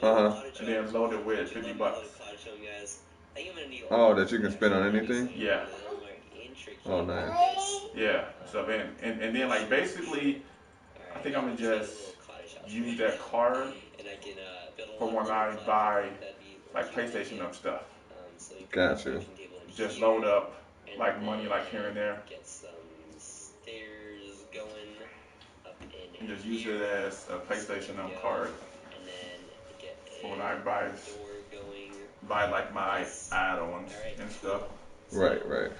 And then load it with $50. Oh, that you can spend on anything? Yeah. Oh, nice. Yeah. So and then like basically, I think I'm gonna just use that card for when I buy like PlayStation and stuff. Got you. Just load up like money like here and there, and just use it as a PlayStation card for when I buy like my add-ons and stuff. Right, right.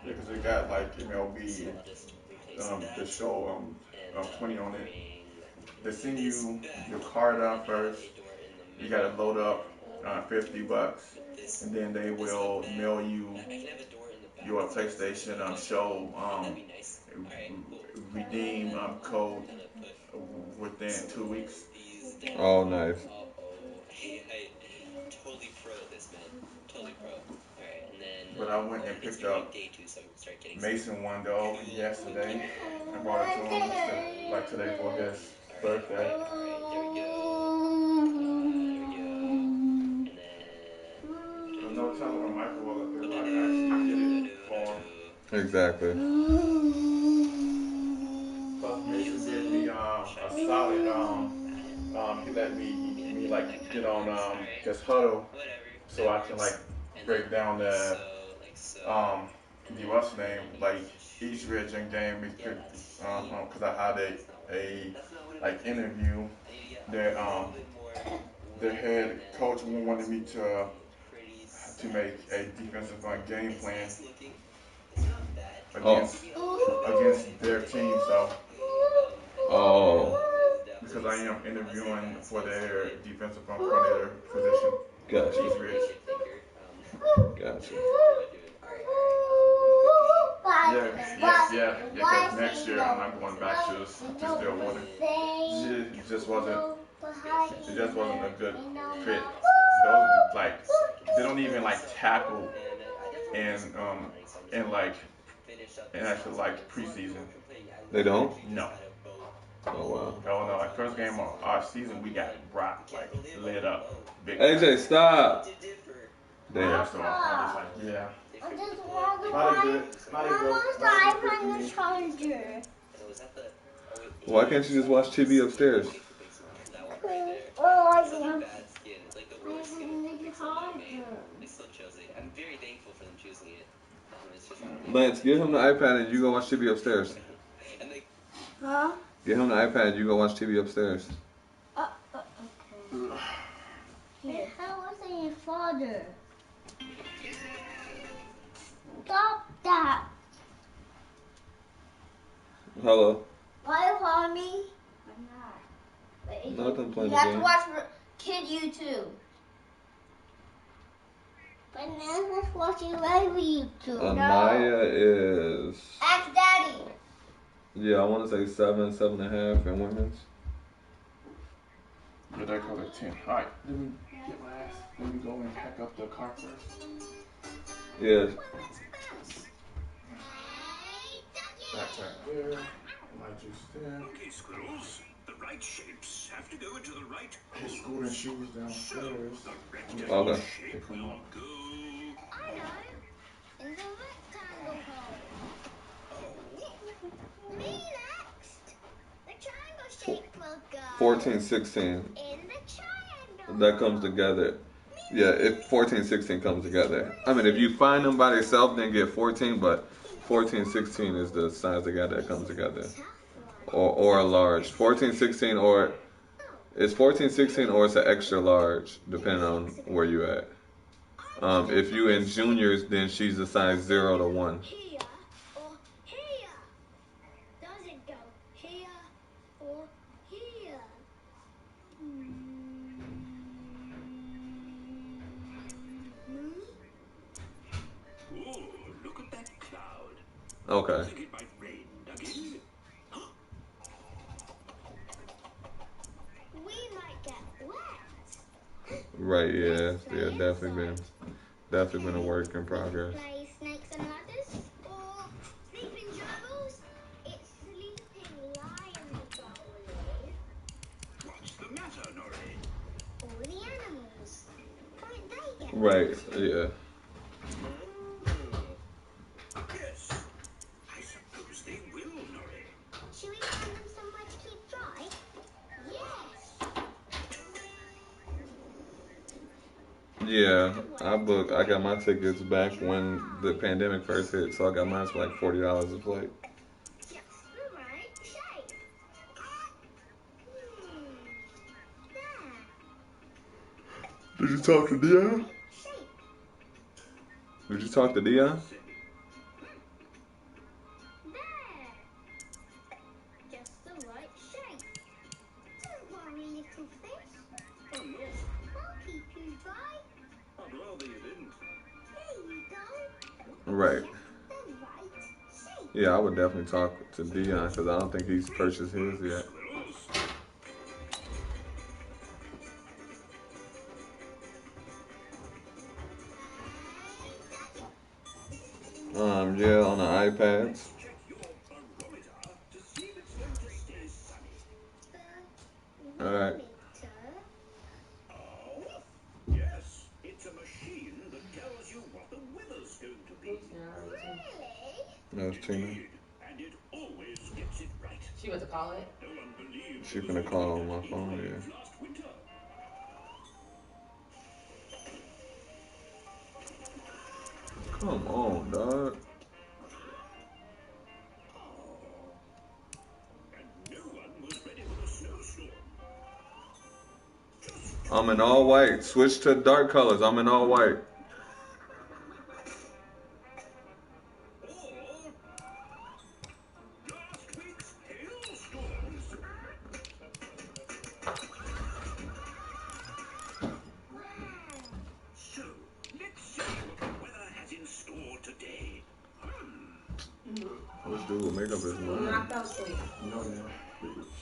Yeah, because it got like MLB, the show 20 on it. They send you your card out first. You gotta load up $50, and then they will mail you your PlayStation show redeem code within 2 weeks. Oh, nice. But I went and picked up Mason one though yesterday. I brought it to him like today for his birthday. There's no telling when Michael will like actually get it for him. Exactly. Plus Mason did me a solid he let me like get on this huddle so I can like break down the what's name like each region game because I had a like interview that their head coach wanted me to make a defensive game plan Oh. against their team. So Oh. because I am interviewing for their defensive coordinator position. Gotcha. East Ridge. Gotcha. Yeah. Because next year I'm not going back to Stillwater. It just wasn't a good fit. Those like they don't even like tackle and like in actual like preseason. They don't? No. Oh, wow. Oh no! Like first game of our season, we got rocked, like lit up. Big AJ, stop. Damn. So I'm just like, yeah. I just want to Not a good. iPad and charger. Why can't you just watch TV upstairs? Oh, I want the charger. Lance, give him the iPad and you go watch TV upstairs. Huh? Give him the iPad and you go watch TV upstairs. Okay. Hey, how was your father? Stop that. Hello. Why you calling me? I'm not. Wait, Nothing playing you the have game. to watch Kid YouTube. But now let's watch regular YouTube. Anaya is. Ask Daddy. Yeah, I want to say 7.5 in women's. But that goes at 10. All right, let me get my ass. Let me go and pack up the car first. Yeah. Backpack there. My juice there. Okay, squirrels. The right shapes have to go into the right. His scooter shoes downstairs. Okay. Pick them up. Go. I know. In the rectangle hole. Next. The triangle shape will go. 14, 16. In the triangle. That comes together. Yeah, if 14, 16 comes together. I mean, if you find them by themselves, then get 14, but 14, 16 is the size together that comes together. Or a large. 14, 16, or it's 14, 16, or it's an extra large, depending on where you at. If you in juniors, then she's a size 0 to 1. Here or here. Does it go here or here? Oh, look at that cloud. Okay. I think it might rain again. We might get wet. Right, yeah. Yeah, definitely been a work in progress. Play snakes and ladders or sleeping gerbils. Right. Yeah. Yes. I suppose they will, Norrie. Should we find them somewhere to keep dry? Yes. Yeah. I got my tickets back when the pandemic first hit, so I got mine for like $40 a plate. Alright, shake. Did you talk to Dion? Shake. Did you talk to Dion? There. Just the right shape. Don't worry, little fish. I'm not. I'll keep you dry. I'd rather you didn't. There you go. Right. The right shape. Yeah, I would definitely talk to Dion because I don't think he's purchased his yet. Yeah, on the iPads. Check your barometer to see if it's going to stay sunny. All right. Oh, yes. It's a machine that tells you what the weather's going to be. That's Tina. Indeed. And it always gets it right. She went to call it. No one believes She finna call on my phone, yeah. last winter. Come on, dog. And no one was ready for the snowstorm. I'm in all white. Switch to dark colors. I'm in all white. Or last week's hailstorms. So, let's see what the weather has in store today. This dude with makeup is mine. Knocked out sleep. You know that.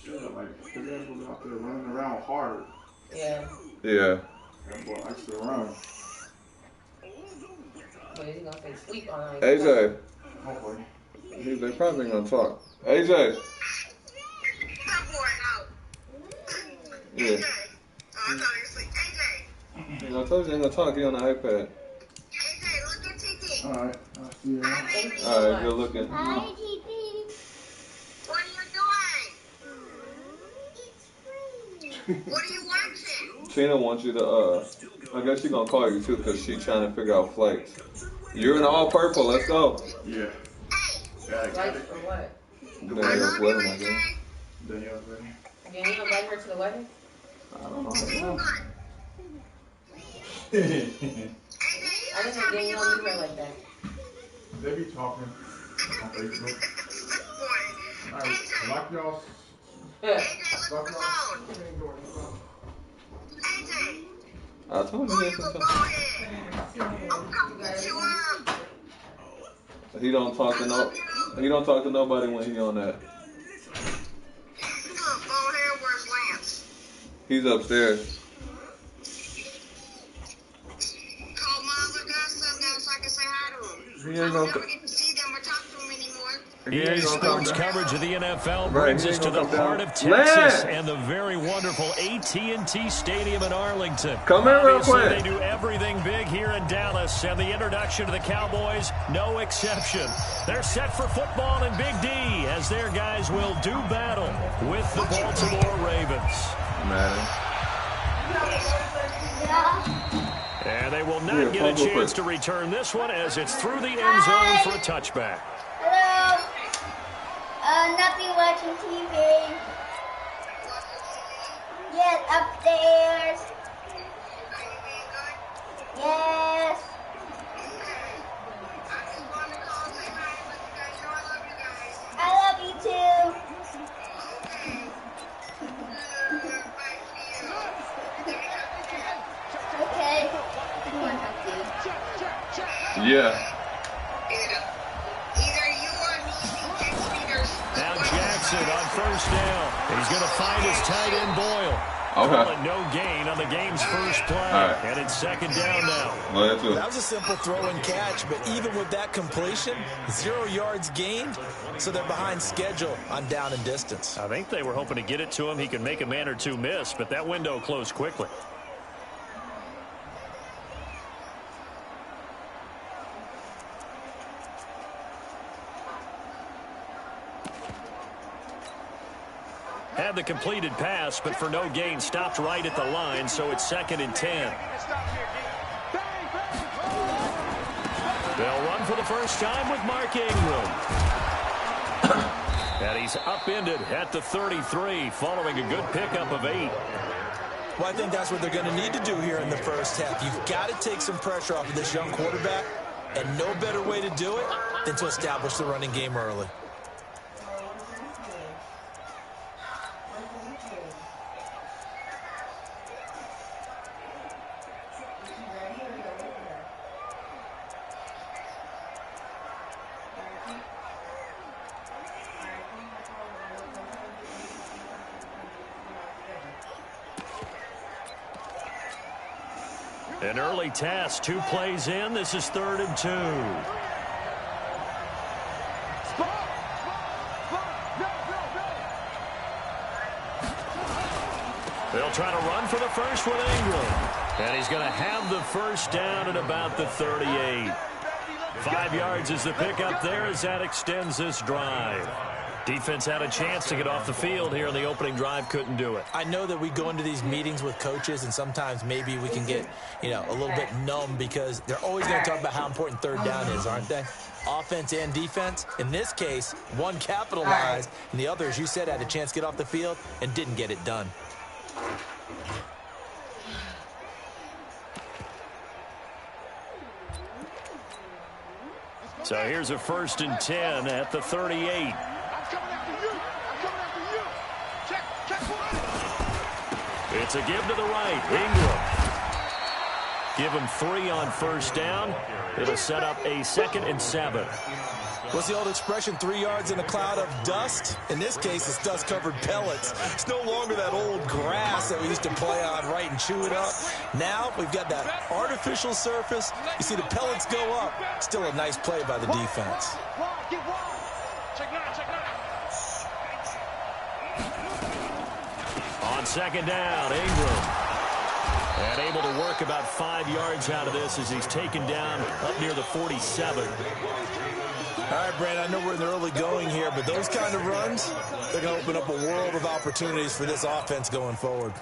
Yeah, like his ass was out there running around hard. Yeah. Yeah. That boy likes to run. But he's gonna say sleep all night. AJ. Hopefully. They probably ain't gonna talk. AJ. That boy out. Yeah. AJ. Oh, I thought he was asleep. AJ. I told you I ain't gonna talk. He on the iPad. AJ, look at TT. Alright, I'll see you. Hi, baby. Alright, good looking. Hi, TP. What are you doing? What are you watching? Tina wants you to, I guess she gonna call you too because she trying to figure out flights. You're in all purple. Let's go. Yeah. Yeah, I got Lights it. for what? Daniel's wedding, I guess. Danielle's ready. Again, you invite her to the wedding? I don't know. I didn't know Danielle knew her like that. They be talking on Facebook. Alright, lock y'all. Yeah. Lock y'all. I told you this. He don't talk to no. He don't talk to nobody when he on that. He's upstairs. He ain't gonna. EA Sports coverage of the NFL brings us to the heart of Texas Lance! and the very wonderful AT&T Stadium in Arlington. Come in real Obviously, quick. they do everything big here in Dallas, and the introduction to the Cowboys, no exception. They're set for football in Big D as their guys will do battle with the Baltimore Ravens. Madden. And they will not get a chance to return this one as it's through the end zone for a touchback. Hello. Nothing, watching TV. Yes, upstairs. Yes. I love you too. Okay. Yeah. Now Jackson on first down. He's going to find his tight end Boyle. Okay. Calling no gain on the game's first play. All right. And it's second down now. Well, that's That was a simple throw and catch, but even with that completion, 0 yards gained, so they're behind schedule on down and distance. I think they were hoping to get it to him. He could make a man or two miss, but that window closed quickly. Had the completed pass, but for no gain, stopped right at the line, so it's 2nd and 10. They'll run for the first time with Mark Ingram. And he's upended at the 33, following a good pickup of 8. Well, I think that's what they're going to need to do here in the first half. You've got to take some pressure off of this young quarterback, and no better way to do it than to establish the running game early. An early test, 2 plays in. This is 3rd and 2. They'll try to run for the first with Ingram. And he's going to have the first down at about the 38. 5 yards is the pickup there as that extends this drive. Defense had a chance to get off the field here in the opening drive, couldn't do it. I know that we go into these meetings with coaches, and sometimes maybe we can get, a little bit numb because they're always going to talk about how important 3rd down is, aren't they? Offense and defense. In this case, one capitalized, and the other, as you said, had a chance to get off the field and didn't get it done. So here's a 1st and 10 at the 38. It's a give to the right. Ingram. Give him 3 on first down. It'll set up a 2nd and 7. What's the old expression, 3 yards in a cloud of dust? In this case, it's dust-covered pellets. It's no longer that old grass that we used to play on, right, and chew it up. Now we've got that artificial surface. You see the pellets go up. Still a nice play by the defense. On 2nd down, Ingram. And able to work about 5 yards out of this as he's taken down up near the 47. All right, Brandon, I know we're in the early going here, but those kind of runs, they're going to open up a world of opportunities for this offense going forward.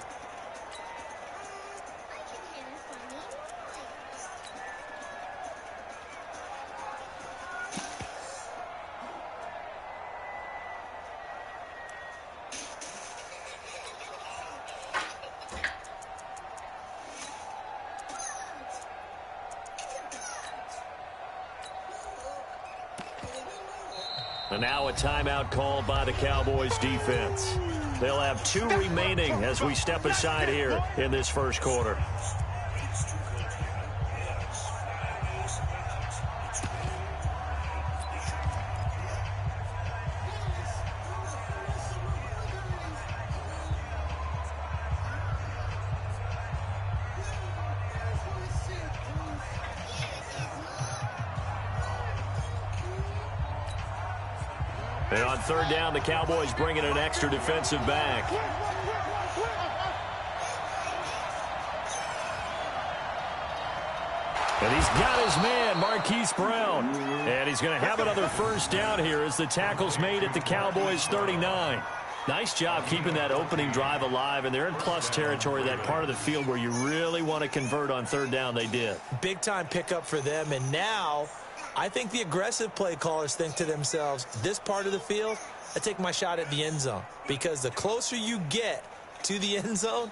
And now a timeout called by the Cowboys defense. They'll have 2 remaining as we step aside here in this first quarter. And on 3rd down, the Cowboys bring in an extra defensive back. And he's got his man, Marquise Brown. And he's going to have another first down here as the tackle's made at the Cowboys 39. Nice job keeping that opening drive alive, and they're in plus territory, that part of the field where you really want to convert on 3rd down. They did. Big-time pickup for them, and now I think the aggressive play callers think to themselves, this part of the field, I take my shot at the end zone. Because the closer you get to the end zone,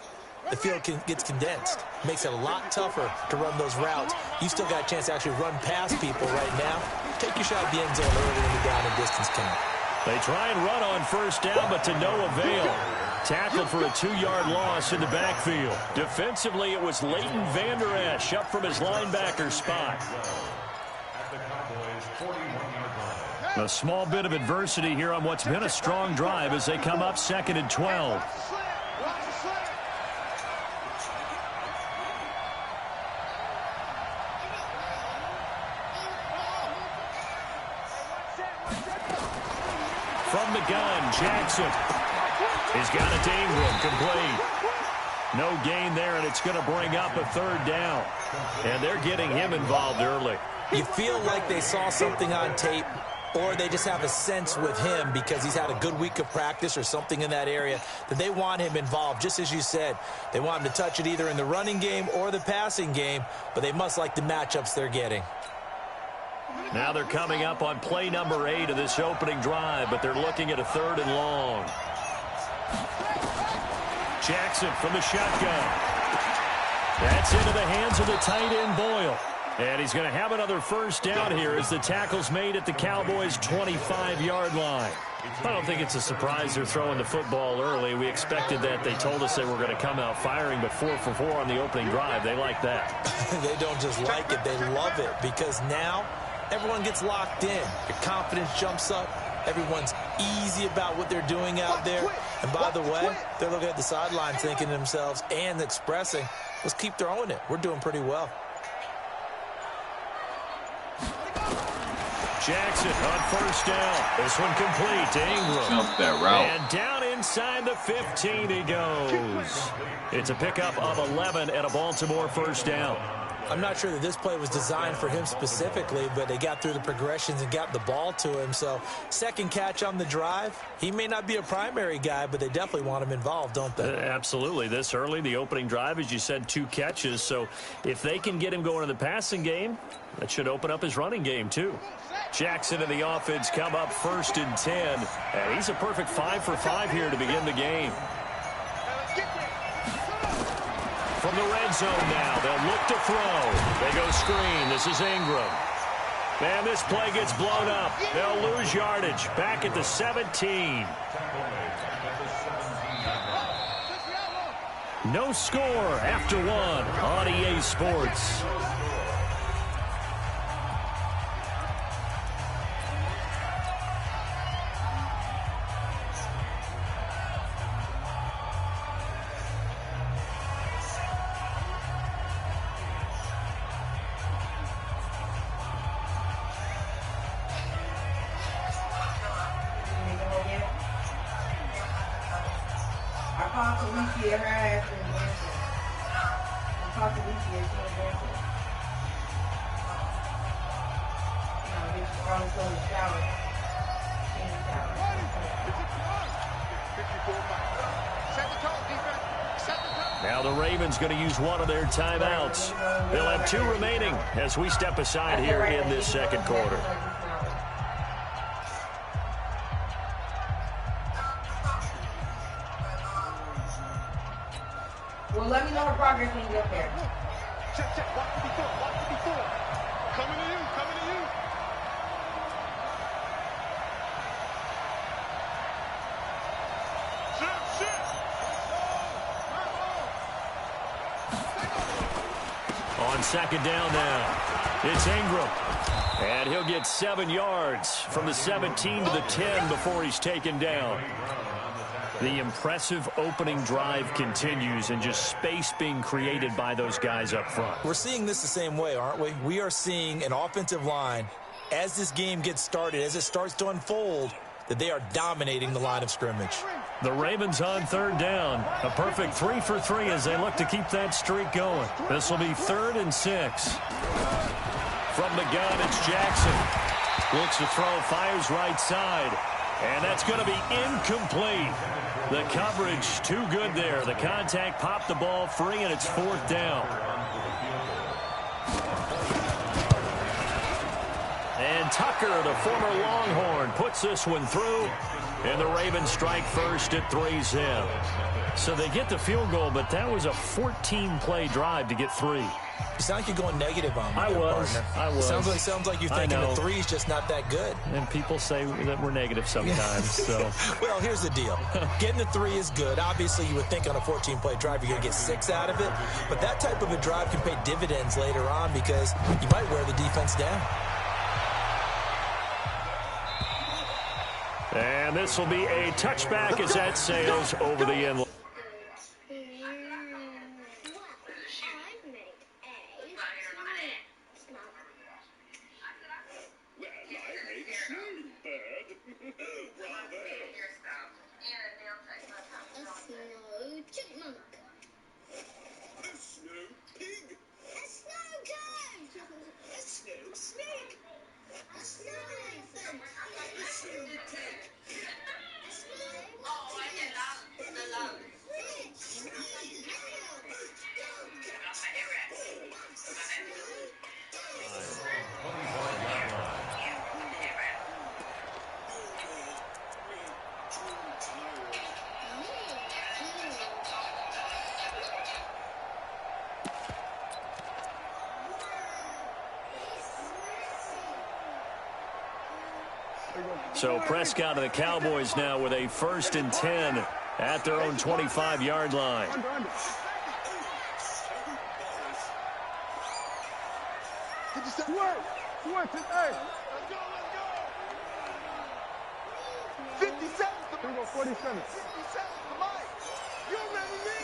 the field gets condensed. Makes it a lot tougher to run those routes. You still got a chance to actually run past people right now. Take your shot at the end zone early in the down and distance count. They try and run on first down, but to no avail. Tackled for a 2-yard loss in the backfield. Defensively, it was Leighton Vander Esch up from his linebacker spot. A small bit of adversity here on what's been a strong drive as they come up 2nd and 12. From the gun, Jackson. He's got it to Ingram, complete. No gain there, and it's going to bring up a 3rd down. And they're getting him involved early. You feel like they saw something on tape or they just have a sense with him because he's had a good week of practice or something in that area that they want him involved. Just as you said, they want him to touch it either in the running game or the passing game, but they must like the matchups they're getting. Now they're coming up on play number 8 of this opening drive, but they're looking at a 3rd and long. Jackson from the shotgun. That's into the hands of the tight end, Boyle. And he's going to have another first down here as the tackle's made at the Cowboys' 25-yard line. I don't think it's a surprise they're throwing the football early. We expected that. They told us they were going to come out firing, but 4 for 4 on the opening drive. They like that. They don't just like it. They love it because now everyone gets locked in. Your confidence jumps up. Everyone's easy about what they're doing out there. And by the way, they're looking at the sideline thinking to themselves and expressing, let's keep throwing it. We're doing pretty well. Jackson on first down. This one complete to Ingram. Jump that route. And down inside the 15 he goes. It's a pickup of 11 and a Baltimore first down. I'm not sure that this play was designed for him specifically, but they got through the progressions and got the ball to him. So second catch on the drive. He may not be a primary guy, but they definitely want him involved, don't they? Absolutely. This early, the opening drive, as you said, 2 catches. So if they can get him going in the passing game, that should open up his running game too. Jackson and the offense come up 1st and 10. And he's a perfect 5 for 5 here to begin the game. From the red zone now, they'll look to throw. They go screen. This is Ingram. And this play gets blown up. They'll lose yardage. Back at the 17. No score after 1 on EA Sports. Now the Ravens going to use one of their timeouts. They'll have 2 remaining as we step aside here in this second quarter. Well, let me know the progress when you get there. Check, check. Watch the before. Watch the before. Coming to you. Coming to you. On second down now, it's Ingram. And he'll get 7 yards from the 17 to the 10 before he's taken down. The impressive opening drive continues and just space being created by those guys up front. We're seeing this the same way, aren't we? We are seeing an offensive line, as this game gets started, as it starts to unfold, that they are dominating the line of scrimmage. The Ravens on 3rd down. A perfect 3 for 3 as they look to keep that streak going. This will be 3rd and 6. From the gun, it's Jackson. Looks to throw, fires right side. And that's going to be incomplete. The coverage too good there. The contact popped the ball free, and it's 4th down. And Tucker, the former Longhorn, puts this one through. And the Ravens strike first at 3-zip. So they get the field goal, but that was a 14-play drive to get 3. You sound like you're going negative on me. I was. Sounds like you're thinking the 3's just not that good. And people say that we're negative sometimes. So, well, here's the deal. Getting the 3 is good. Obviously, you would think on a 14-play drive you're going to get 6 out of it. But that type of a drive can pay dividends later on because you might wear the defense down. And this will be a touchback as that sails over the end. So Prescott and the Cowboys now with a 1st and 10 at their own 25-yard line. Under. 57. Hey. Let's go. 57. Here we go, 47. 57. Come on. You remember me?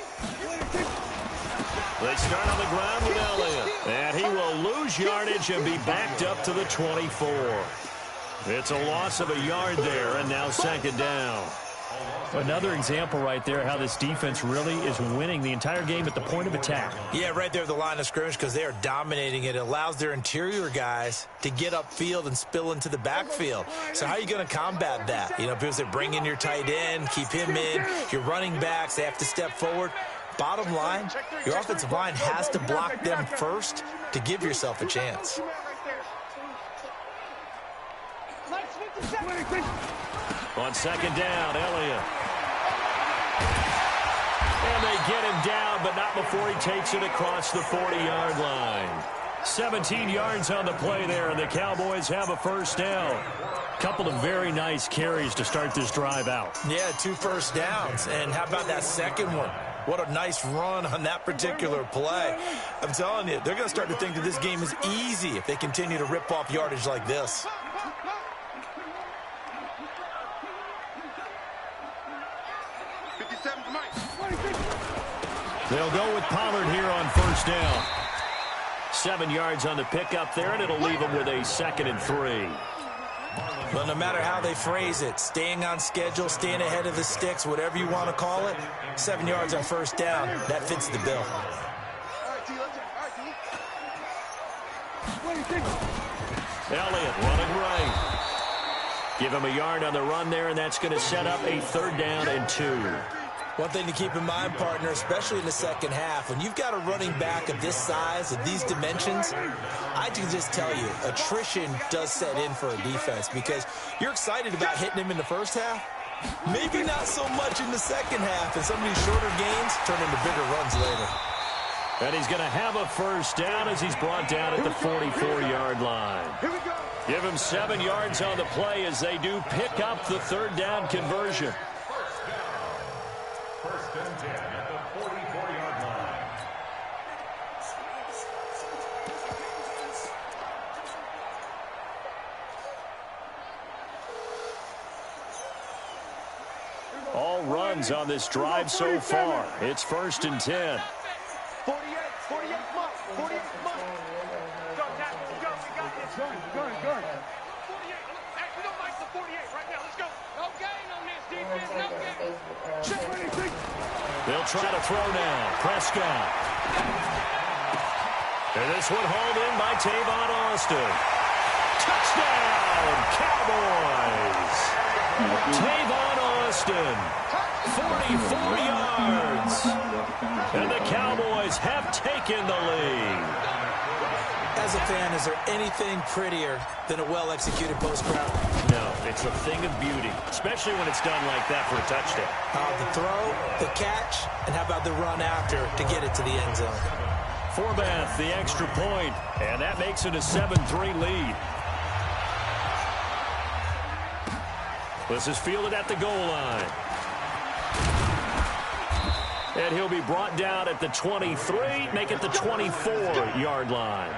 They start on the ground with Elliott, and he will lose yardage and be backed up to the 24. It's a loss of a yard there, and now 2nd down. Another example right there how this defense really is winning the entire game at the point of attack. Yeah, right there at the line of scrimmage because they are dominating it. It allows their interior guys to get upfield and spill into the backfield. So how are you going to combat that? You know, people say bring in your tight end, keep him in. Your running backs, they have to step forward. Bottom line, your offensive line has to block them first to give yourself a chance. On 2nd down, Elliott. And they get him down, but not before he takes it across the 40-yard line. 17 yards on the play there, and the Cowboys have a 1st down. Couple of very nice carries to start this drive out. Yeah, 2 first downs. And how about that second one? What a nice run on that particular play. I'm telling you, they're going to start to think that this game is easy if they continue to rip off yardage like this. They'll go with Pollard here on 1st down. 7 yards on the pickup there, and it'll leave them with a 2nd and 3. But no matter how they phrase it, staying on schedule, staying ahead of the sticks, whatever you want to call it, 7 yards on 1st down, that fits the bill. Elliott running right. Give him a yard on the run there, and that's going to set up a 3rd down and 2. One thing to keep in mind, partner, especially in the second half, when you've got a running back of this size, of these dimensions, I can just tell you, attrition does set in for a defense because you're excited about hitting him in the first half. Maybe not so much in the second half, and some of these shorter gains turn into bigger runs later. And he's going to have a 1st down as he's brought down at the 44-yard line. Give him 7 yards on the play as they do pick up the 3rd down conversion. 1st and 10 at the 44-yard line. All runs on this drive so far. It's 1st and 10. 48 months. Go, tackle. Let's go. We got this. Gun. 48. Actually, don't like the 48 right now. Let's go. No gain on this defense. No gain. Check. They'll try to throw now. Prescott. And this one hauled in by Tavon Austin. Touchdown, Cowboys. Tavon Austin, 44 yards. And the Cowboys have taken the lead. As a fan, is there anything prettier than a well-executed post route? No, it's a thing of beauty, especially when it's done like that for a touchdown. The throw, the catch, and how about the run after to get it to the end zone? Forbath, the extra point, and that makes it a 7-3 lead. This is fielded at the goal line. And he'll be brought down at the 23, make it the 24-yard line.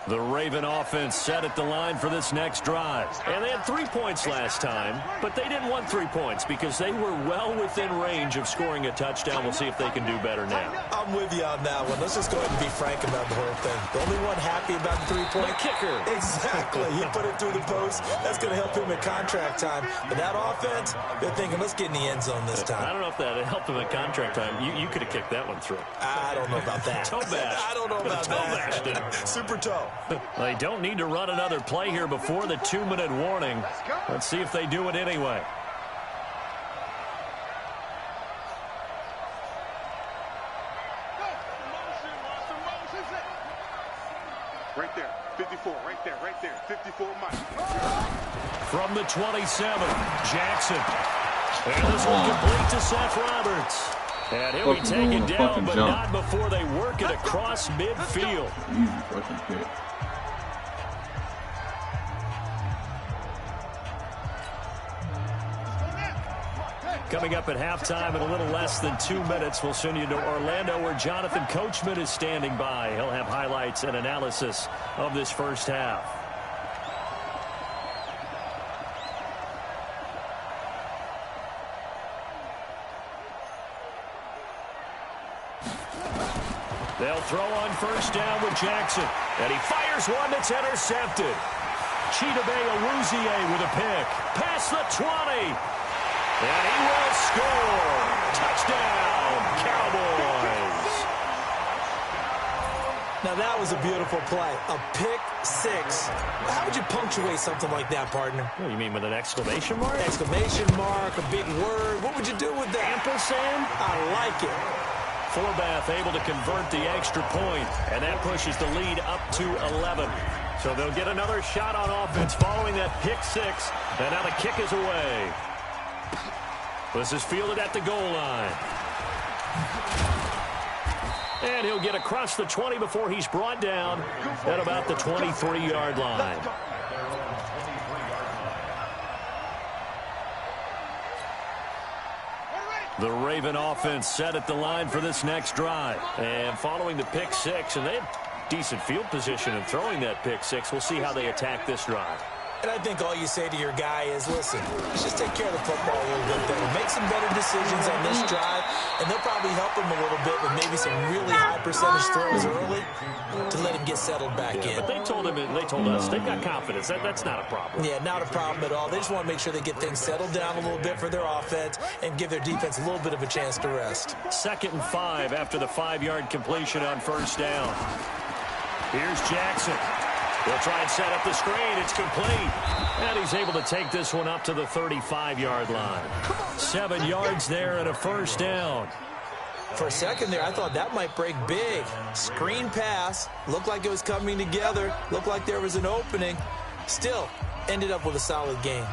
The Raven offense set at the line for this next drive. And they had 3 points last time, but they didn't want 3 points because they were well within range of scoring a touchdown. We'll see if they can do better now. I'm with you on that one. Let's just go ahead and be frank about the whole thing. The only one happy about the 3-point kicker. Exactly. He put it through the post. That's going to help him at contract time. But that offense, they're thinking, let's get in the end zone this time. I don't know if that helped him at contract time. You could have kicked that one through. I don't know about that. Toe bash. I don't know about that. Super toe. They don't need to run another play here before the 2-minute warning. Let's see if they do it anyway. Right there. 54. Right there. 54 Mike. From the 27, Jackson. And this one complete to Seth Roberts. And he'll be taken down, but not before they work it across midfield. Easy fucking pick. Coming up at halftime in a little less than 2 minutes, we'll send you to Orlando where Jonathan Coachman is standing by. He'll have highlights and analysis of this first half. They'll throw on first down with Jackson. And he fires one that's intercepted. Chidobe Awuzie with a pick. Past the 20. And he will score. Touchdown, Cowboys. Now that was a beautiful play. A pick six. How would you punctuate something like that, partner? What do you mean, with an exclamation mark? Exclamation mark, a big word. What would you do with that? Ampersand? I like it. Forbath able to convert the extra point, and that pushes the lead up to 11. So they'll get another shot on offense following that pick six, and now the kick is away. This is fielded at the goal line. And he'll get across the 20 before he's brought down at about the 23-yard line. The Raven offense set at the line for this next drive. And following the pick six, and they had decent field position in throwing that pick six. We'll see how they attack this drive. And I think all you say to your guy is, listen, let's just take care of the football a little bit better. Make some better decisions on this drive, and they'll probably help him a little bit with maybe some really high percentage throws early to let him get settled back in. But they told us they've got confidence. That's not a problem. Yeah, not a problem at all. They just want to make sure they get things settled down a little bit for their offense and give their defense a little bit of a chance to rest. 2nd and 5 after the 5-yard completion on first down. Here's Jackson. He'll try and set up the screen. It's complete. And he's able to take this one up to the 35-yard line. 7 yards there and a first down. For a second there, I thought that might break big. Screen pass. Looked like it was coming together. Looked like there was an opening. Still, ended up with a solid game.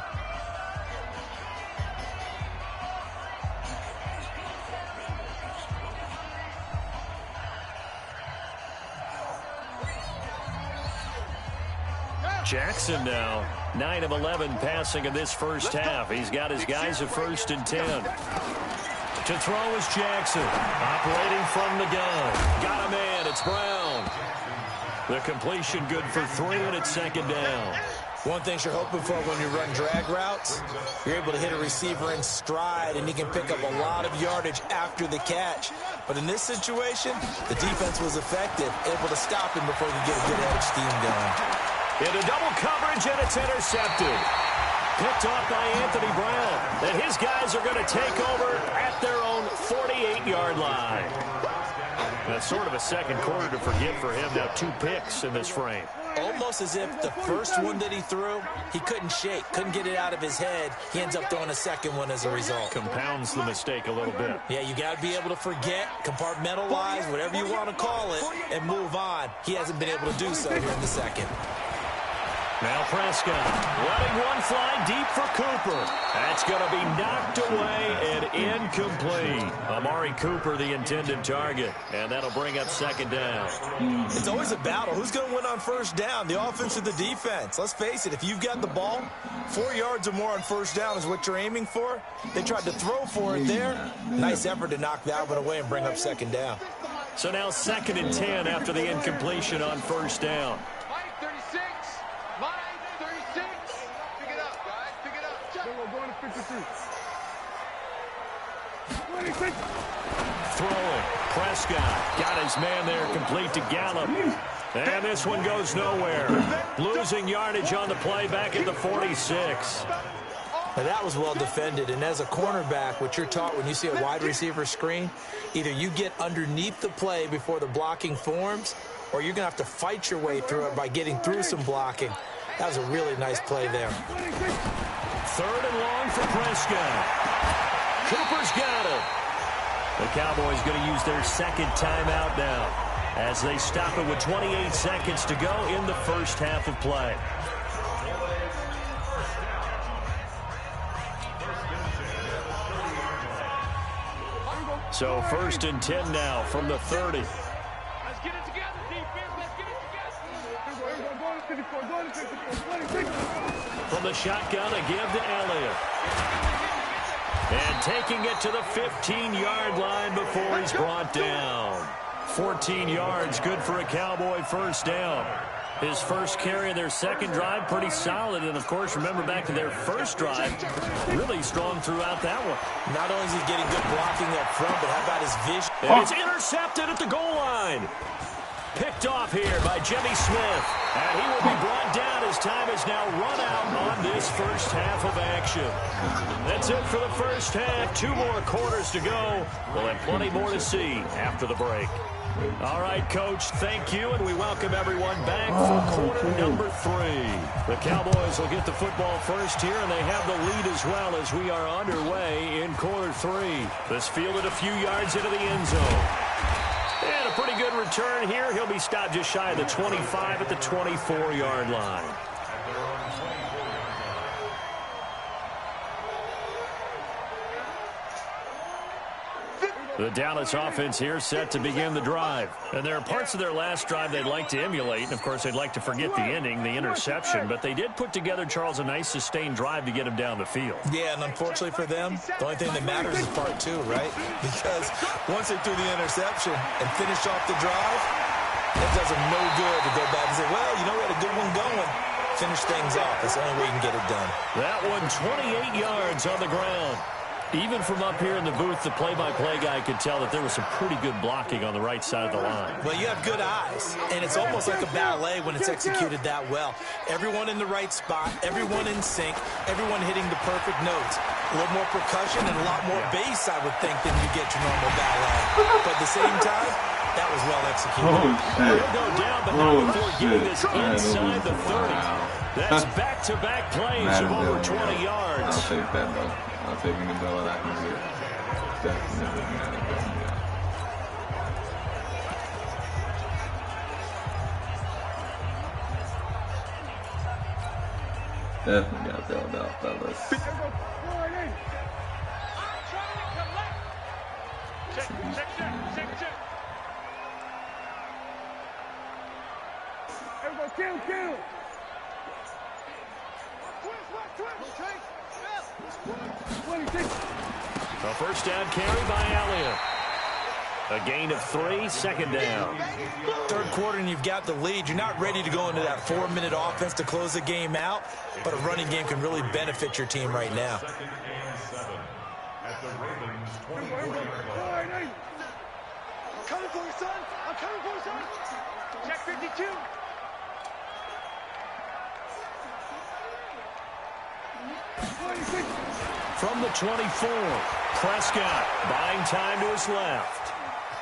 Jackson now, 9 of 11 passing in this first half. He's got his guys at 1st and 10. To throw is Jackson, operating from the gun. Got a man, it's Brown. The completion good for 3, and it's 2nd down. One thing you're hoping for when you run drag routes, you're able to hit a receiver in stride, and he can pick up a lot of yardage after the catch. But in this situation, the defense was effective, able to stop him before he could get a good edge steam going. Into double coverage, and it's intercepted. Picked off by Anthony Brown. And his guys are going to take over at their own 48-yard line. That's sort of a second quarter to forget for him. Now 2 picks in this frame. Almost as if the first one that he threw, he couldn't shake, couldn't get it out of his head. He ends up throwing a second one as a result. Compounds the mistake a little bit. Yeah, you got to be able to forget, compartmentalize, whatever you want to call it, and move on. He hasn't been able to do so here in the second. Now Prescott letting one fly deep for Cooper. That's going to be knocked away and incomplete. Amari Cooper, the intended target, and that'll bring up 2nd down. It's always a battle. Who's going to win on first down, the offense or the defense? Let's face it, if you've got the ball, 4 yards or more on first down is what you're aiming for. They tried to throw for it there. Nice effort to knock that one away and bring up 2nd down. So now 2nd and 10 after the incompletion on first down. Throwing. Prescott got his man there, complete to Gallup. And this one goes nowhere. Losing yardage on the play back at the 46. Now that was well defended, and as a cornerback, what you're taught when you see a wide receiver screen, either you get underneath the play before the blocking forms, or you're going to have to fight your way through it by getting through some blocking. That was a really nice play there. 3rd and long for Prescott. Cooper's got it. The Cowboys going to use their 2nd timeout now as they stop it with 28 seconds to go in the first half of play. So 1st and 10 now from the 30. Let's get it together, defense. Let's get it together. From the shotgun, a give to Elliott. And taking it to the 15-yard line before he's brought down. 14 yards, good for a Cowboy first down. His first carry of their second drive, pretty solid. And, of course, remember back to their first drive, really strong throughout that one. Not only is he getting good blocking up front, but how about his vision? And it's intercepted at the goal line. Picked off here by Jimmy Smith. And he will be brought down as time is now run out on this first half of action. That's it for the first half. 2 more quarters to go. We'll have plenty more to see after the break. All right, Coach, thank you, and we welcome everyone back for quarter number 3. The Cowboys will get the football first here, and they have the lead as well as we are underway in quarter 3. This fielded a few yards into the end zone. And a pretty good return here. He'll be stopped just shy of the 25 at the 24-yard line. The Dallas offense here set to begin the drive. And there are parts of their last drive they'd like to emulate. And, of course, they'd like to forget the ending, the interception. But they did put together, Charles, a nice sustained drive to get him down the field. Yeah, and unfortunately for them, the only thing that matters is part 2, right? Because once they threw the interception and finished off the drive, it does them no good to go back and say, well, you know, we had a good one going. Finish things off. That's the only way you can get it done. That one, 28 yards on the ground. Even from up here in the booth, the play-by-play guy could tell that there was some pretty good blocking on the right side of the line. Well, you have good eyes, and it's almost like a ballet when it's executed that well. Everyone in the right spot, everyone in sync, everyone hitting the perfect notes. A little more percussion and a lot more bass, I would think, than you get your normal ballet. But at the same time, that was well executed. Oh, shit. He'll go down, but not before getting this inside the 30. That's back-to-back plays of over 20 yards. I'll take that, though. I'll take any dollar I can get. Definitely mad at them, yeah. Definitely got bailed out, fellas. Kill. A first down carry by Elliott. A gain of 3, second down. Third quarter and you've got the lead. You're not ready to go into that 4-minute offense to close the game out, but a running game can really benefit your team right now. I'm coming for you, son. Check 52. From the 24, Prescott buying time to his left.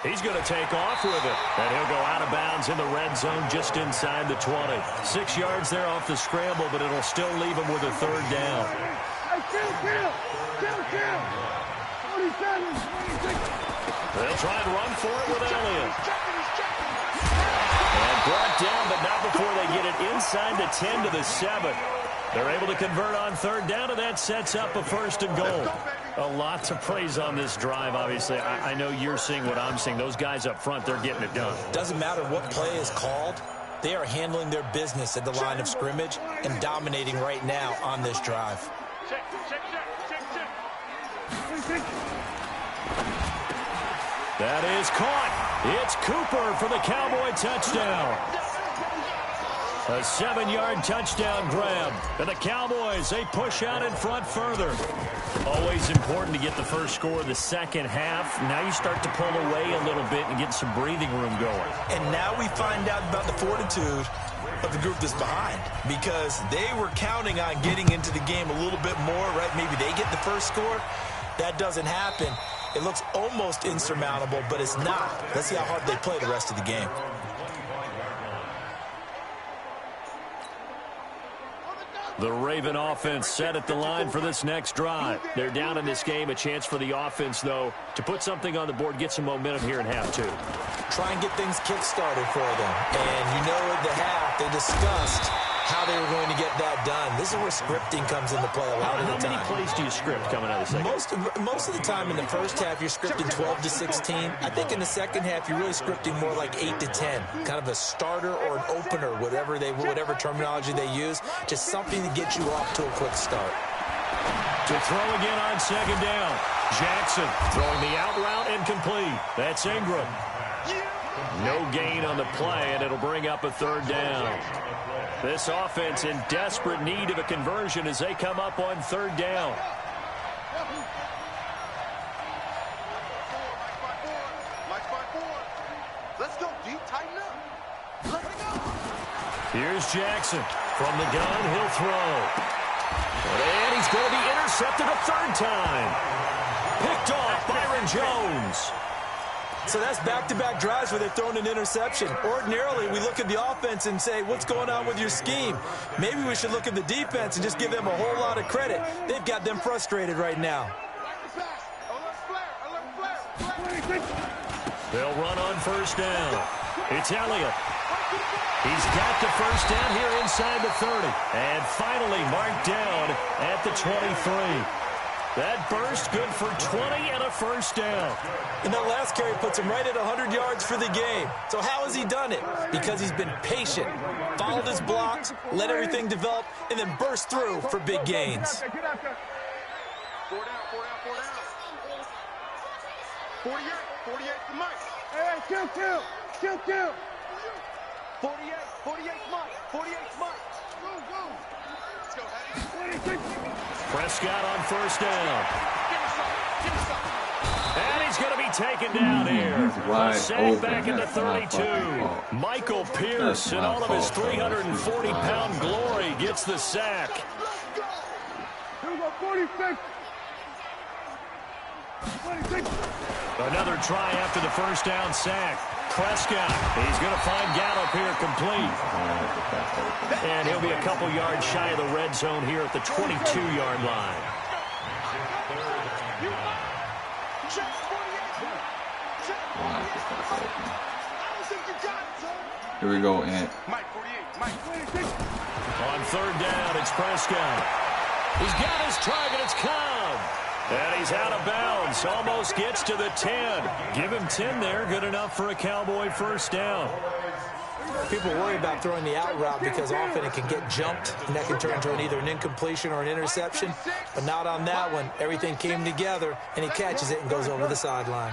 He's going to take off with it, and he'll go out of bounds in the red zone just inside the 20. 6 yards there off the scramble, but it'll still leave him with a third down. They'll try and run for it with Elliott. And brought down, but not before they get it inside the 10 to the 7. They're able to convert on third down, and that sets up a first and goal. A lot to praise on this drive, obviously. I know you're seeing what I'm seeing. Those guys up front, they're getting it done. Doesn't matter what play is called. They are handling their business at the line of scrimmage and dominating right now on this drive. Check. That is caught. It's Cooper for the Cowboy touchdown. A 7-yard touchdown grab. And the Cowboys, they push out in front further. Always important to get the first score of the second half. Now you start to pull away a little bit and get some breathing room going. And now we find out about the fortitude of the group that's behind, because they were counting on getting into the game a little bit more, right? Maybe they get the first score. That doesn't happen. It looks almost insurmountable, but it's not. Let's see how hard they play the rest of the game. The Raven offense set at the line for this next drive. They're down in this game. A chance for the offense, though, to put something on the board, get some momentum here in half 2. Try and get things kick-started for them. And you know at the half, they discussed how they were going to get that done. This is where scripting comes into play a lot of the time. How many plays do you script coming out of the second? Most of the time in the first half, you're scripting 12 to 16. I think in the second half, you're really scripting more like 8 to 10, kind of a starter or an opener, whatever terminology they use, just something to get you off to a quick start. To throw again on second down. Jackson throwing the out route incomplete. That's Ingram. No gain on the play, and it'll bring up a third down. This offense in desperate need of a conversion as they come up on third down. Let's go, D. Tighten up. Let's go. Here's Jackson. From the gun, he'll throw. And he's going to be intercepted a third time. Picked off Byron Jones. So that's back-to-back drives where they've thrown an interception. Ordinarily, we look at the offense and say, what's going on with your scheme? Maybe we should look at the defense and just give them a whole lot of credit. They've got them frustrated right now. They'll run on first down. It's Elliott. He's got the first down here inside the 30. And finally marked down at the 23. That burst good for 20 and a first down. And that last carry puts him right at 100 yards for the game. So how has he done it? Because he's been patient, followed his blocks, let everything develop, and then burst through for big gains. 4 down. 48 to Mike. Hey, kill. 48 Mike. 48 Mike. Go. Let's go, Hattie. Prescott on first down. And he's going to be taken down here. A sack back at the 32. Michael Pierce, in all of his 340-pound glory, gets the sack. Here we go, 46. Another try after the first down sack. Prescott, he's going to find Gallup here complete. And he'll be a couple yards shy of the red zone here at the 22-yard line. Here we go, Ant. On third down, it's Prescott. He's got his target. It's Cobb. And he's out of bounds. Almost gets to the 10. Give him 10 there. Good enough for a Cowboy first down. People worry about throwing the out route because often it can get jumped, and that can turn into either an incompletion or an interception. But not on that one. Everything came together, and he catches it and goes over the sideline.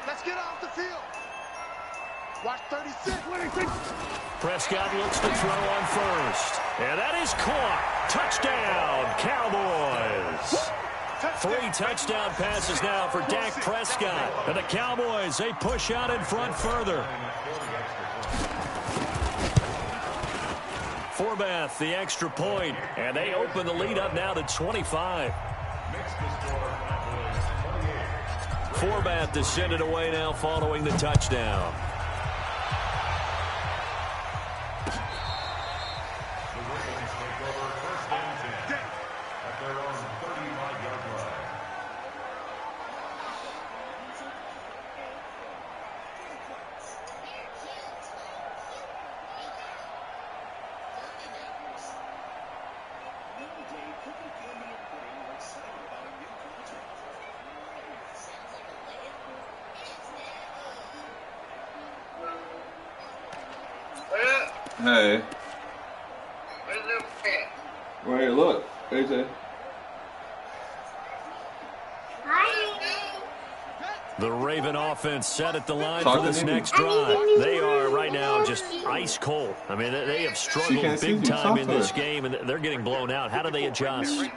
Let's get off the field. Watch 36. Prescott looks to throw on first. And that is caught. Touchdown, Cowboys. 3 touchdown passes now for Dak Prescott. And the Cowboys, they push out in front further. Forbath, the extra point. And they open the lead up now to 25. Forbath to send it away now following the touchdown. Hey. Right here, look. AJ. The Raven offense set at the line for this next drive. They are right now just ice cold. I mean, they have struggled big time in this game, and they're getting blown out. How do they adjust?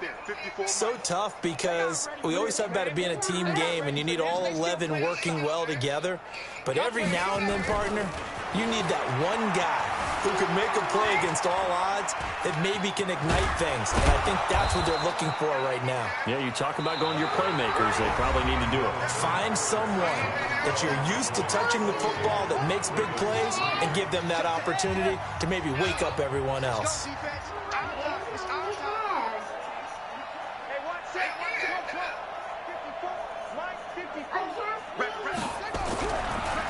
So tough because we always talk about it being a team game, and you need all 11 working well together. But every now and then, partner, you need that one guy who can make a play against all odds that maybe can ignite things. And I think that's what they're looking for right now. Yeah, you talk about going to your playmakers. They probably need to do it. Find someone that you're used to touching the football that makes big plays and give them that opportunity to maybe wake up everyone else.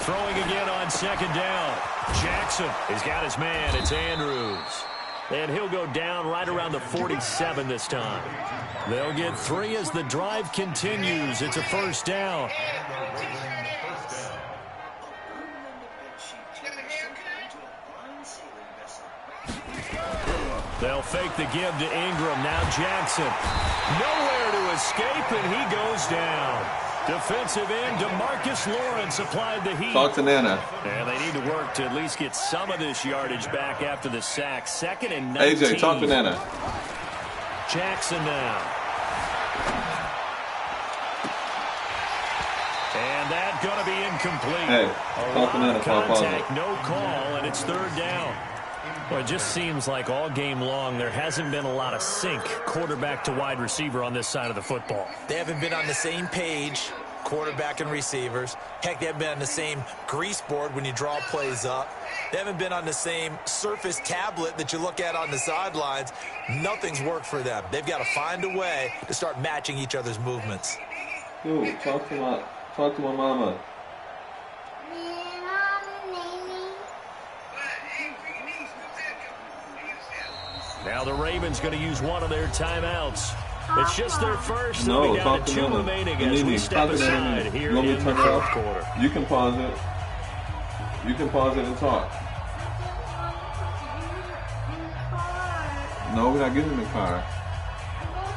Throwing again on second down. Jackson has got his man. It's Andrews. And he'll go down right around the 47 this time. They'll get 3 as the drive continues. It's a first down. They'll fake the give to Ingram. Now Jackson. Nowhere to escape, and he goes down. Defensive end DeMarcus Lawrence applied the heat. Talk to Nana. And they need to work to at least get some of this yardage back after the sack. 2nd and 19. AJ, talk to Nana. Jackson now. And that's going to be incomplete. Hey, talk to Nana. Contact, no call, and it's 3rd down. Well, it just seems like all game long there hasn't been a lot of sync quarterback to wide receiver on this side of the football. They haven't been on the same page, quarterback and receivers. Heck, they haven't been on the same grease board when you draw plays up. They haven't been on the same Surface tablet that you look at on the sidelines. Nothing's worked for them. They've got to find a way to start matching each other's movements. Dude, talk to my mama. Now the Ravens going to use one of their timeouts. It's just their first. No, they'll be down talk to to 2 Nana. remaining as we step aside here in the 4th quarter. You can pause it. You can pause it and talk. No, we're not getting in the car.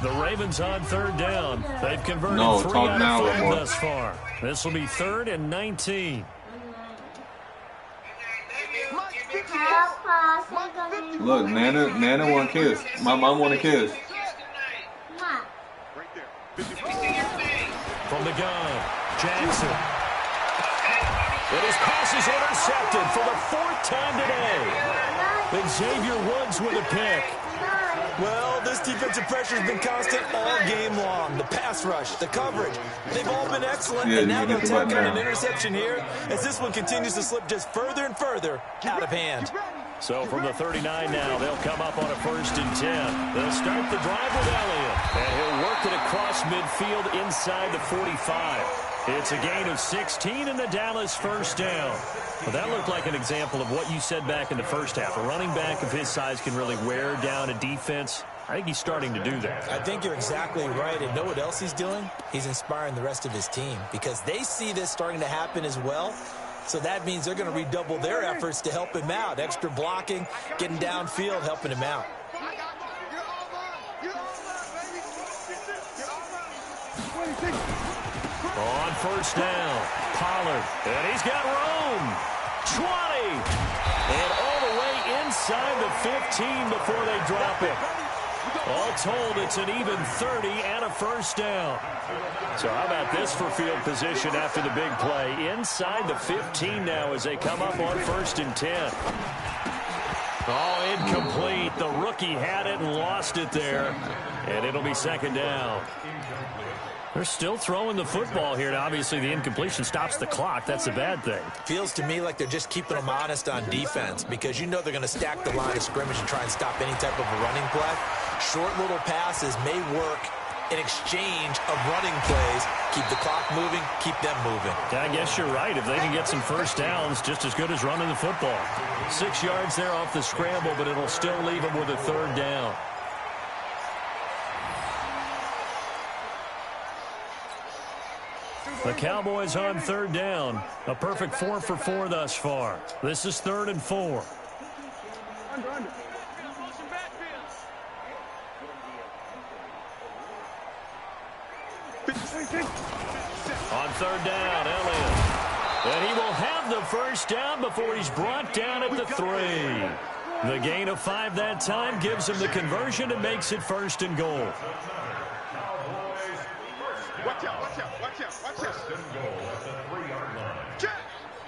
The Ravens on 3rd down. They've converted 3 out of 5 thus far. This will be 3rd and 19. Look, Nana want a kiss. My mom want a kiss. From the gun, Jackson. And his pass is intercepted for the 4th time today. Xavier Woods with a pick. Well, this defensive pressure has been constant all game long. The pass rush, the coverage, they've all been excellent. Yeah, and now they'll tack on now. an interception here as this one continues to slip just further and further out of hand. So from the 39 now, they'll come up on a 1st and 10. They'll start the drive with Elliott. And he'll work it across midfield inside the 45. It's a gain of 16 in the Dallas 1st down. Well, that looked like an example of what you said back in the first half. A running back of his size can really wear down a defense. I think he's starting to do that. I think you're exactly right. And know what else he's doing? He's inspiring the rest of his team because they see this starting to happen as well. So that means they're going to redouble their efforts to help him out. Extra blocking, getting downfield, helping him out. On 1st down, Pollard, and he's got room. 20, and all the way inside the 15 before they drop it. All told, it's an even 30 and a 1st down. So how about this for field position after the big play? Inside the 15 now as they come up on 1st and 10. Oh, incomplete. The rookie had it and lost it there. And it'll be 2nd down. They're still throwing the football here. Now, obviously, the incompletion stops the clock. That's a bad thing. Feels to me like they're just keeping them honest on defense because you know they're going to stack the line of scrimmage and try and stop any type of a running play. Short little passes may work in exchange of running plays. Keep the clock moving, keep them moving. Yeah, I guess you're right. If they can get some 1st downs, just as good as running the football. 6 yards there off the scramble, but it'll still leave them with a 3rd down. The Cowboys on 3rd down. A perfect 4 for 4 thus far. This is 3rd and 4. On 3rd down, Elliott. And he will have the 1st down before he's brought down at the 3. The gain of 5 that time gives him the conversion and makes it 1st and goal. Watch out, watch out, watch out, watch out. Check,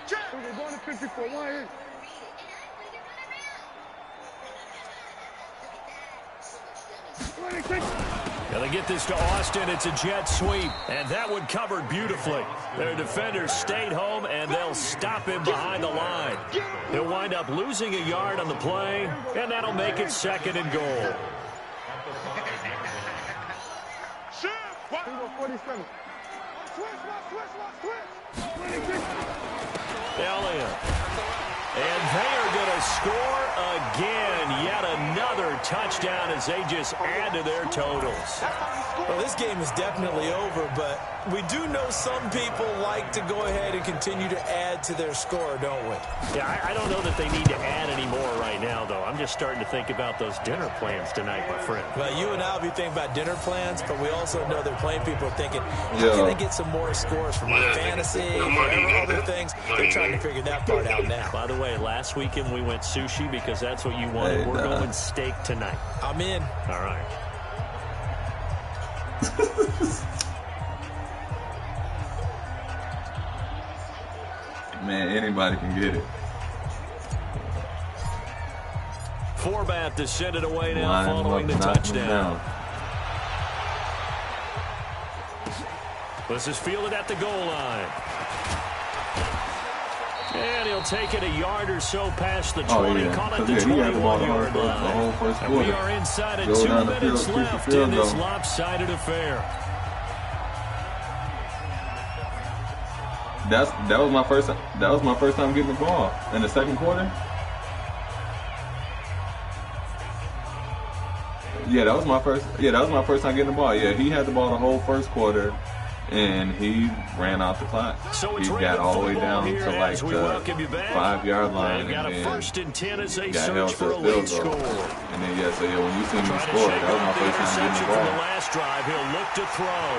check. We're going to 54, 1 Now they get this to Austin. It's a jet sweep, and that one covered beautifully. Their defenders stayed home, and they'll stop him behind the line. He'll wind up losing a yard on the play, and that'll make it 2nd and goal. 47. Switch. Elliott. And they are going to score again. Yet another touchdown as they just add to their totals. Well, this game is definitely over, but we do know some people like to go ahead and continue to add to their score, don't we? Yeah, I don't know that they need to add any more right now, though. I'm just starting to think about those dinner plans tonight, my friend. Well, you and I will be thinking about dinner plans, but we also know they're playing people are thinking, how can I get some more scores for my fantasy, for other things? They're trying to figure that part out now. By the way, last weekend we went sushi because that's what you wanted. We're going steak tonight. I'm in. All right. Man, anybody can get it. Forbath to send it away now following the touchdown. This is fielded at the goal line. And he'll take it a yard or so past the 20, call it the 21-yard line. And we are inside of 2 minutes left in this lopsided affair. That was my first time getting the ball in the second quarter. Yeah, that was my first time getting the ball. Yeah, he had the ball the whole first quarter, and he ran out the clock. So he got all the way down to like the 5-yard line, and then first and 10 as they got search held for to a a lead field goal. score. And then when you see him score, that was my first time getting the ball. From the last drive, he'll look to throw.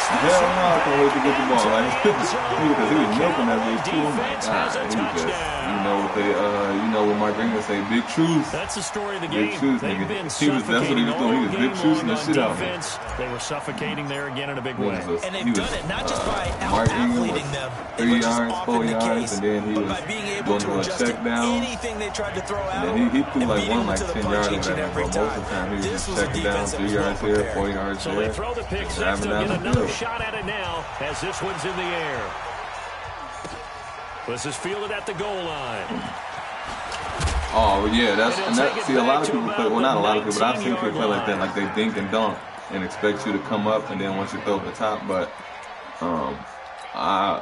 Hell no, I can't wait to get the ball. Like, because he was milking that bitch too. I'm like, God, he just, what Mark Green say, big truth. That's the story of the game. Big truth, nigga. That's what he was doing. He was big truthing the shit out of me. They were suffocating there again in a big way. And they've done it not just by out-athleting them, 3 yards, 4 yards, and then he was doing a check down. Anything they tried to throw out. And then he threw like 10 yards or whatever, but most of the time he was just checking down 3 yards here, 4 yards there. So they throw the pick six, they'll get another shot at it now as this one's in the air. This is fielded at the goal line. Oh, yeah, see, a lot of people play, well, not a lot of people, but I've seen people play like that, like they dink and dunk and expect you to come up and then once you throw up the top, but, I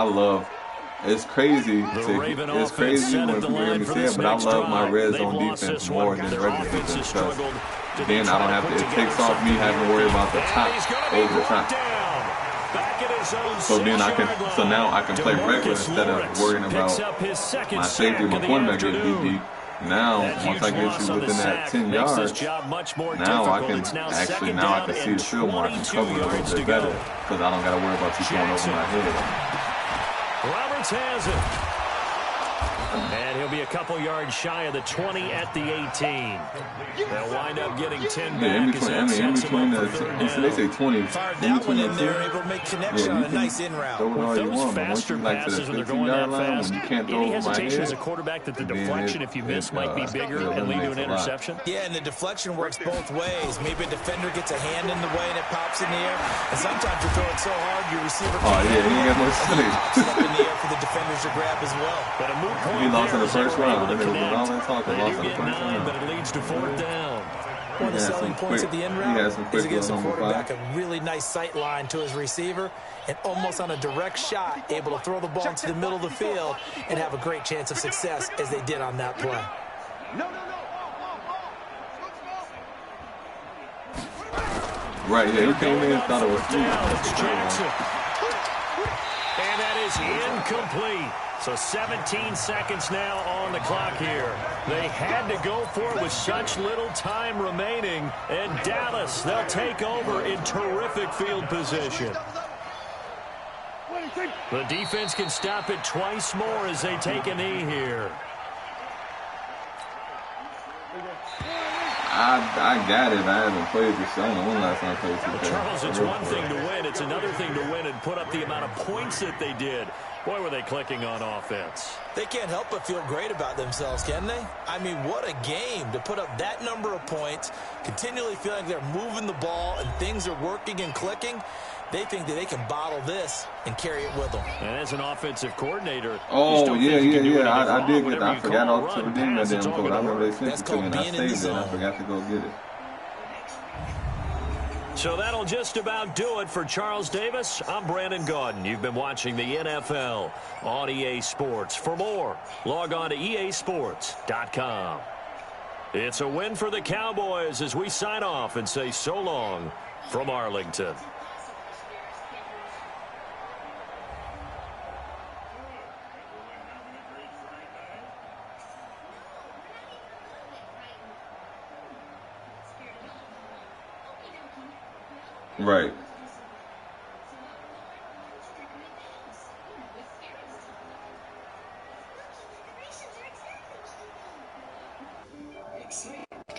love, it's crazy when people hear me say it, but I love my red zone defense more than regular defense because then I don't have to, it takes off me having to worry about the top over the top. So then now I can play regular instead of worrying about my safety, my cornerback getting beat. Now, once I get you within that 10 yards, now I can see the field more. I can cover it a little bit better because I don't got to worry about you going over my head. Roberts has it. And he'll be a couple yards shy of the 20 at the 18. They'll wind up getting 10 back. In between they say 20. Fired that one in there, able to make connection on a nice in route. With those faster passes, when they're going that fast, any hesitation as a quarterback that the deflection, if you miss, might be bigger and lead to an interception? Yeah, and the deflection works both ways. Maybe a defender gets a hand in the way and it pops in the air. And sometimes you throw it so hard, your receiver can't he ain't got no space. Up in the air for the defenders to grab as well. But a moot point. He lost in the first round. They were all that talk. They lost in the first round. But it leads to fourth down. One of the selling points at the end round is against the quarterback, a really nice sight line to his receiver, and almost on a direct shot, able to throw the ball into the middle of the field and have a great chance of success as they did on that play. Right, yeah, he came in and thought it was Jackson. And that is incomplete. So 17 seconds now on the clock here. They had to go for it with such little time remaining. And Dallas, they'll take over in terrific field position. The defense can stop it twice more as they take a knee here. I got it. I haven't played this. I don't know when last time I played this. Charles, it's one thing to win. It's another thing to win and put up the amount of points that they did. Boy, were they clicking on offense. They can't help but feel great about themselves, can they? I mean, what a game to put up that number of points, continually feeling they're moving the ball and things are working and clicking. They think that they can bottle this and carry it with them. And as an offensive coordinator, oh, yeah. I did get that. I forgot to redeem that damn code. I remember they sent it to me and I saved it and I forgot to go get it. So that'll just about do it for Charles Davis. I'm Brandon Gaudin. You've been watching the NFL on EA Sports. For more, log on to easports.com. It's a win for the Cowboys as we sign off and say so long from Arlington. Right. Exciting.